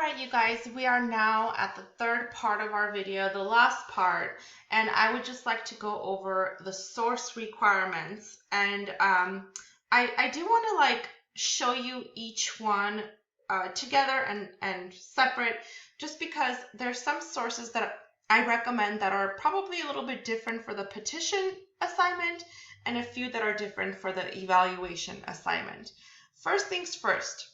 Alright, you guys, we are now at the third part of our video, the last part, and I would just like to go over the source requirements. And I do want to show you each one together and separate, just because there's some sources that I recommend that are probably a little bit different for the petition assignment and a few that are different for the evaluation assignment. First things first.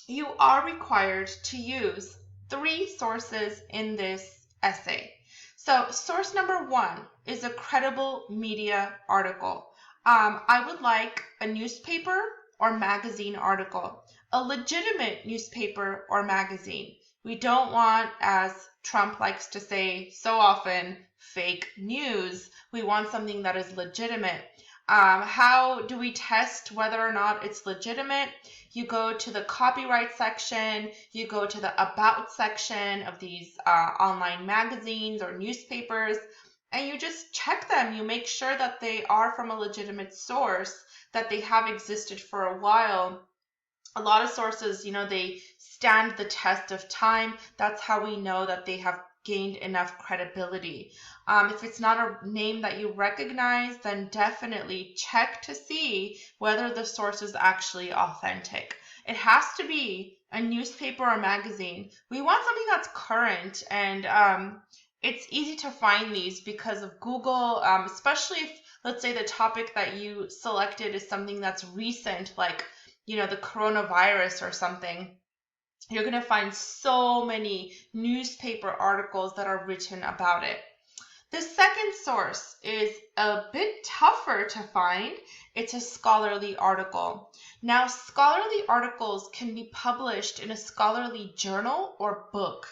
You are required to use 3 sources in this essay. So source number 1 is a credible media article. I would like a newspaper or magazine article, a legitimate newspaper or magazine. We don't want, as Trump likes to say so often, fake news. We want something that is legitimate. How do we test whether or not it's legitimate? You go to the copyright section, you go to the about section of these online magazines or newspapers, and you just check them. You make sure that they are from a legitimate source, that they have existed for a while. A lot of sources, they stand the test of time. That's how we know that they have gained enough credibility. If it's not a name that you recognize, then definitely check to see whether the source is actually authentic. It has to be a newspaper or magazine. We want something that's current, and it's easy to find these because of Google, especially if, let's say, the topic that you selected is something that's recent, like, the coronavirus or something. You're going to find so many newspaper articles that are written about it. The second source is a bit tougher to find. It's a scholarly article. Now, scholarly articles can be published in a scholarly journal or book.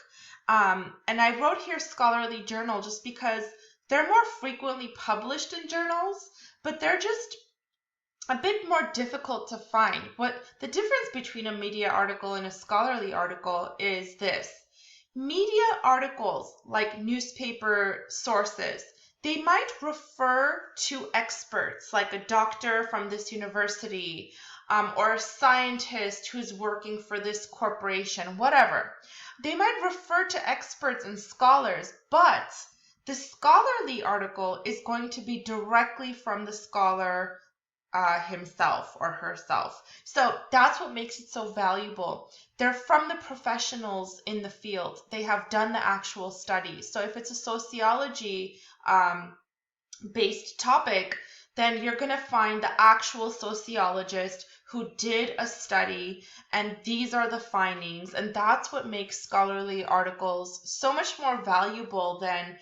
And I wrote here scholarly journal just because they're more frequently published in journals, but they're just a bit more difficult to find. What the difference between a media article and a scholarly article is this. Media articles, like newspaper sources, they might refer to experts, like a doctor from this university, or a scientist who's working for this corporation, whatever. They might refer to experts and scholars, but the scholarly article is going to be directly from the scholar himself or herself. So that's what makes it so valuable. They're from the professionals in the field. They have done the actual studies. So if it's a sociology based topic, then you're going to find the actual sociologist who did a study, and these are the findings. And that's what makes scholarly articles so much more valuable than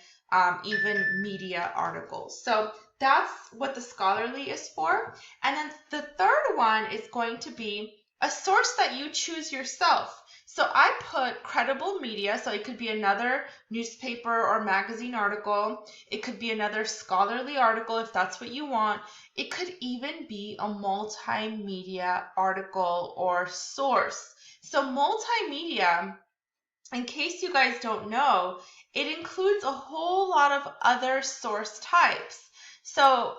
even media articles. So that's what the scholarly is for. And then the third one is going to be a source that you choose yourself. So I put credible media, so it could be another newspaper or magazine article. It could be another scholarly article if that's what you want. It could even be a multimedia article or source. So multimedia, in case you guys don't know, it includes a whole lot of other source types. So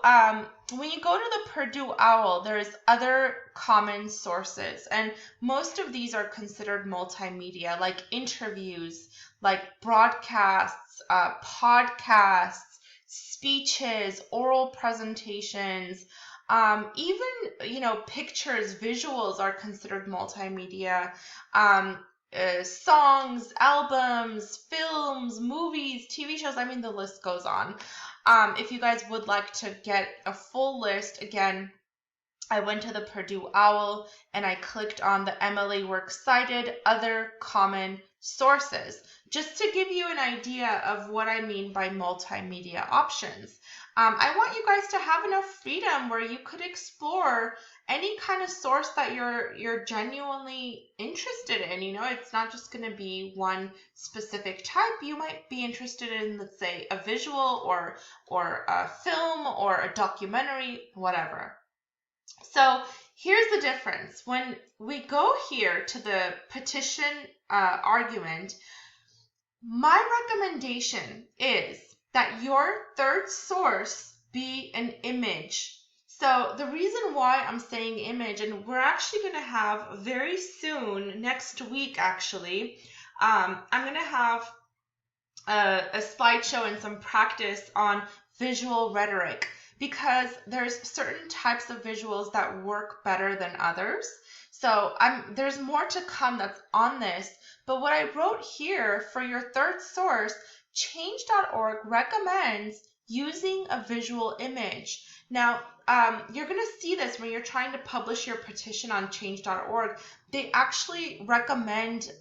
when you go to the Purdue OWL, there's other common sources, and most of these are considered multimedia, like interviews, like broadcasts, podcasts, speeches, oral presentations, even, pictures, visuals are considered multimedia. Songs, albums, films, movies, TV shows, the list goes on. If you guys would like to get a full list, again, I went to the Purdue OWL and I clicked on the MLA Works Cited Other Common Sources, just to give you an idea of what I mean by multimedia options. I want you guys to have enough freedom where you could explore any kind of source that you're genuinely interested in. It's not just going to be one specific type. You might be interested in, let's say, a visual or a film or a documentary, whatever. So here's the difference. When we go here to the petition argument, my recommendation is that your third source be an image. So the reason why I'm saying image, and we're actually going to have very soon, next week actually, I'm going to have a slideshow and some practice on visual rhetoric, because there's certain types of visuals that work better than others. So there's more to come that's on this. But what I wrote here for your third source, change.org recommends using a visual image. Now, you're going to see this when you're trying to publish your petition on change.org. They actually recommend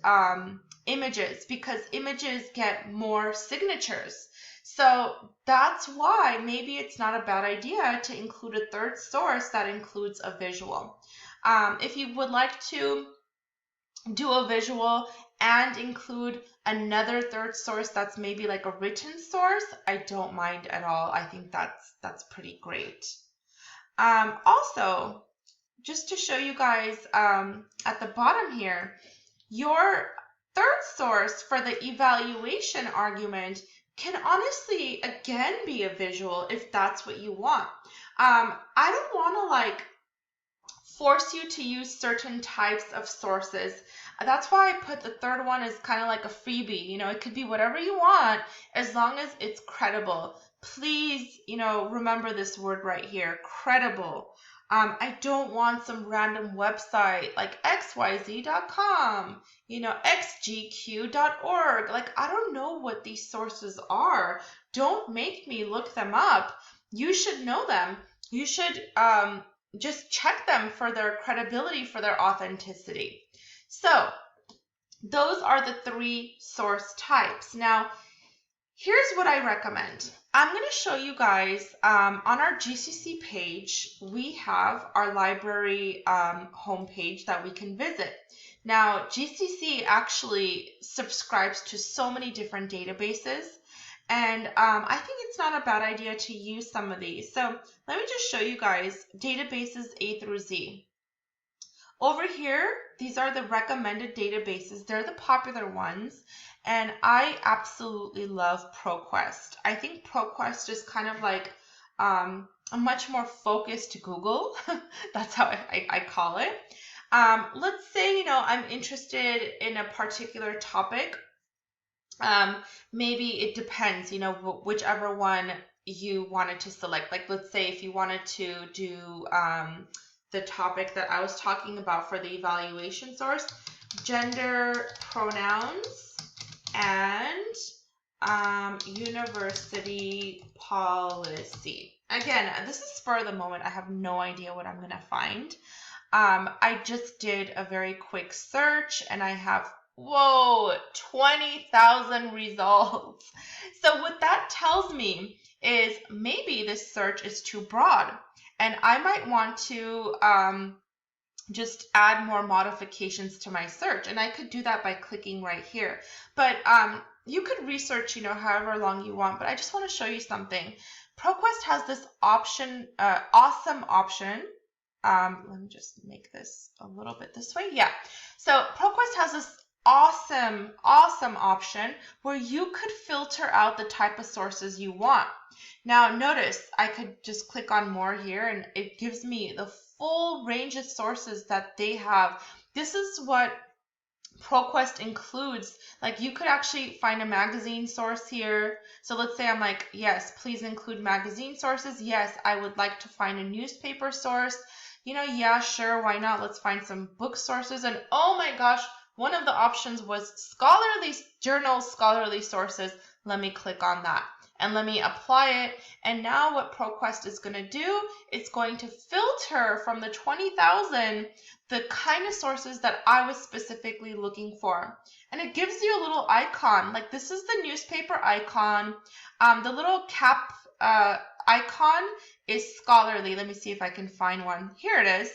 images, because images get more signatures. So that's why maybe it's not a bad idea to include a third source that includes a visual. If you would like to do a visual and include another third source that's maybe like a written source, I don't mind at all. I think that's pretty great. Also, just to show you guys at the bottom here, your third source for the evaluation argument can honestly, again, be a visual if that's what you want. I don't want to like force you to use certain types of sources. That's why I put the third one as kind of like a freebie. You know, it could be whatever you want as long as it's credible. Please, remember this word right here, credible. I don't want some random website like xyz.com, xgq.org. Like, I don't know what these sources are. Don't make me look them up. You should know them. You should just check them for their credibility, for their authenticity. So those are the three source types. Now, here's what I recommend. I'm going to show you guys on our GCC page, we have our library homepage that we can visit. Now, GCC actually subscribes to so many different databases, and I think it's not a bad idea to use some of these. So let me just show you guys databases A through Z. Over here, these are the recommended databases. They're the popular ones. And I absolutely love ProQuest. I think ProQuest is kind of like a much more focused Google. That's how I call it. Let's say, I'm interested in a particular topic. Maybe it depends, whichever one you wanted to select. Like, let's say if you wanted to do the topic that I was talking about for the evaluation source, gender pronouns and university policy. Again, this is spur of the moment. I have no idea what I'm going to find. I just did a very quick search and I have 20,000 results. So what that tells me is maybe this search is too broad and I might want to just add more modifications to my search, and I could do that by clicking right here. But you could research, however long you want, but I just want to show you something. ProQuest has this option, awesome option. Let me just make this a little bit this way. Yeah. So ProQuest has this awesome option where you could filter out the type of sources you want. Now notice I could just click on more here and it gives me the full range of sources that they have. This is what ProQuest includes. Like, you could actually find a magazine source here. So let's say I'm like, yes, please include magazine sources. Yes, I would like to find a newspaper source. Yeah, sure, why not? Let's find some book sources. And oh my gosh, one of the options was scholarly journals, scholarly sources. Let me click on that and let me apply it. And now what ProQuest is going to do, it's going to filter from the 20,000 the kind of sources that I was specifically looking for. And it gives you a little icon. Like, this is the newspaper icon. The little cap icon is scholarly. Let me see if I can find one. Here it is.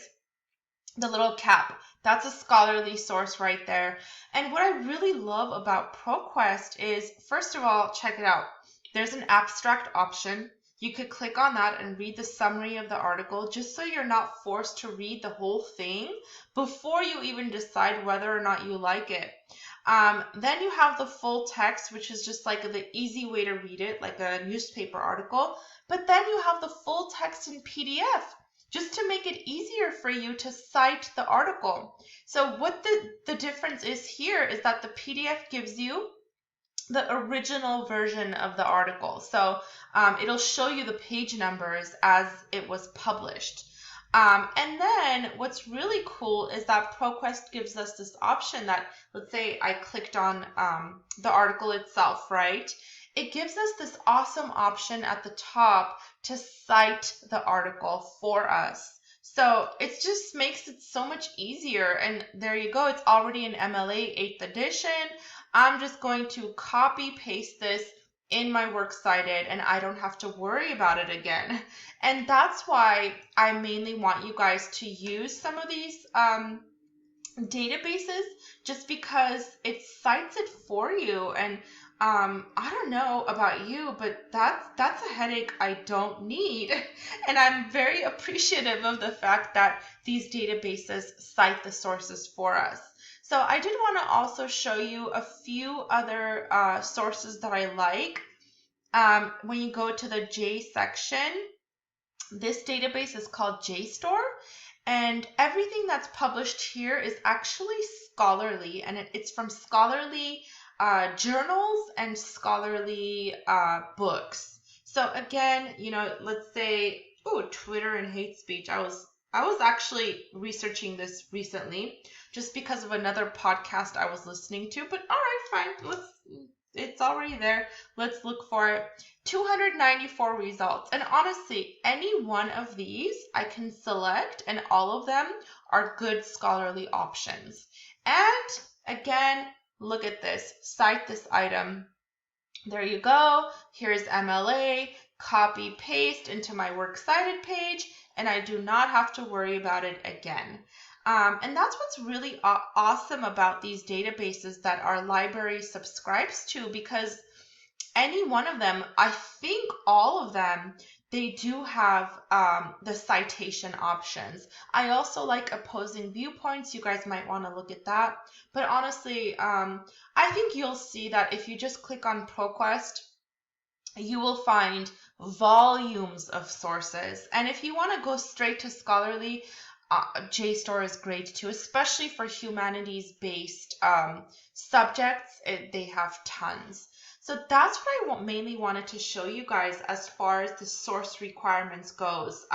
The little cap. That's a scholarly source right there. And what I really love about ProQuest is, first of all, check it out. There's an abstract option. You could click on that and read the summary of the article just so you're not forced to read the whole thing before you even decide whether or not you like it. Then you have the full text, which is just like the easy way to read it, like a newspaper article. But then you have the full text in PDF. just to make it easier for you to cite the article. So what the difference is here is that the PDF gives you the original version of the article. So it'll show you the page numbers as it was published. And then what's really cool is that ProQuest gives us this option that, let's say I clicked on the article itself, right? It gives us this awesome option at the top to cite the article for us. So it just makes it so much easier. And there you go. It's already in MLA 8th edition. I'm just going to copy paste this in my Works Cited and I don't have to worry about it again. And that's why I mainly want you guys to use some of these databases, just because it cites it for you. And I don't know about you, but that's a headache I don't need. And I'm very appreciative of the fact that these databases cite the sources for us. So I did want to also show you a few other sources that I like. When you go to the J section, this database is called JSTOR, and everything that's published here is actually scholarly, and it's from scholarly journals and scholarly books. So again, you know, let's say, oh, Twitter and hate speech. I was actually researching this recently just because of another podcast I was listening to, but all right, fine. It's already there. Let's look for it. 294 results. And honestly, any one of these I can select, and all of them are good scholarly options. And again, look at this. Cite this item. There you go. Here's MLA. Copy, paste into my Works Cited page, and I do not have to worry about it again. And that's what's really awesome about these databases that our library subscribes to, because any one of them, I think all of them, they do have the citation options. I also like opposing viewpoints. You guys might want to look at that. But honestly, I think you'll see that if you just click on ProQuest, you will find volumes of sources. And if you want to go straight to scholarly, JSTOR is great too, especially for humanities-based subjects. They have tons. So that's what I mainly wanted to show you guys as far as the source requirements goes.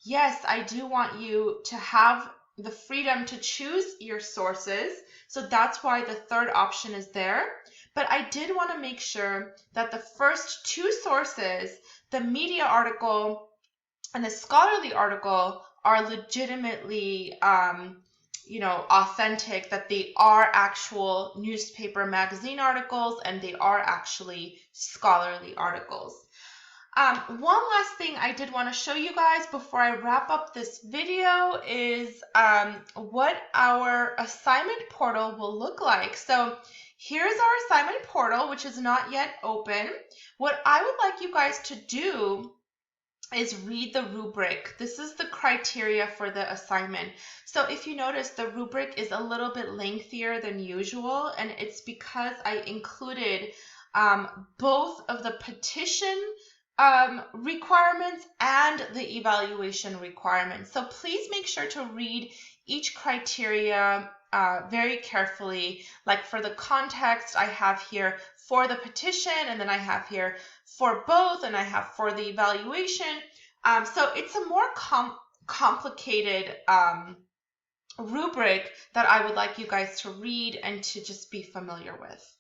Yes, I do want you to have the freedom to choose your sources. So that's why the third option is there. But I did want to make sure that the first two sources, the media article and the scholarly article, are legitimately authentic, that they are actual newspaper magazine articles and they are actually scholarly articles. One last thing I did want to show you guys before I wrap up this video is what our assignment portal will look like. So here's our assignment portal, which is not yet open. What I would like you guys to do is read the rubric. This is the criteria for the assignment. So if you notice, the rubric is a little bit lengthier than usual, and it's because I included both of the petition requirements and the evaluation requirements. So please make sure to read each criteria very carefully. Like for the context, I have here for the petition, and then I have here for both, and I have for the evaluation. So it's a more complicated rubric that I would like you guys to read and to just be familiar with.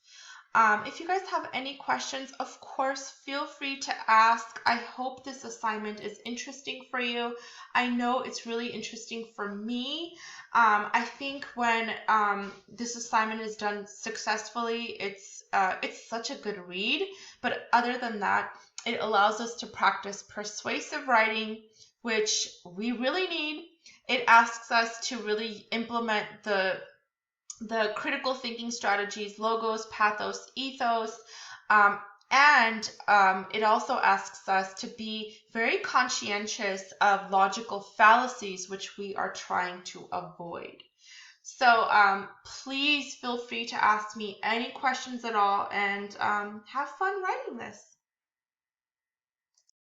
If you guys have any questions, of course, feel free to ask. I hope this assignment is interesting for you. I know it's really interesting for me. I think when this assignment is done successfully, it's such a good read. But other than that, it allows us to practice persuasive writing, which we really need. It asks us to really implement the critical thinking strategies, logos, pathos, ethos, and it also asks us to be very conscientious of logical fallacies, which we are trying to avoid. So please feel free to ask me any questions at all, and have fun writing this.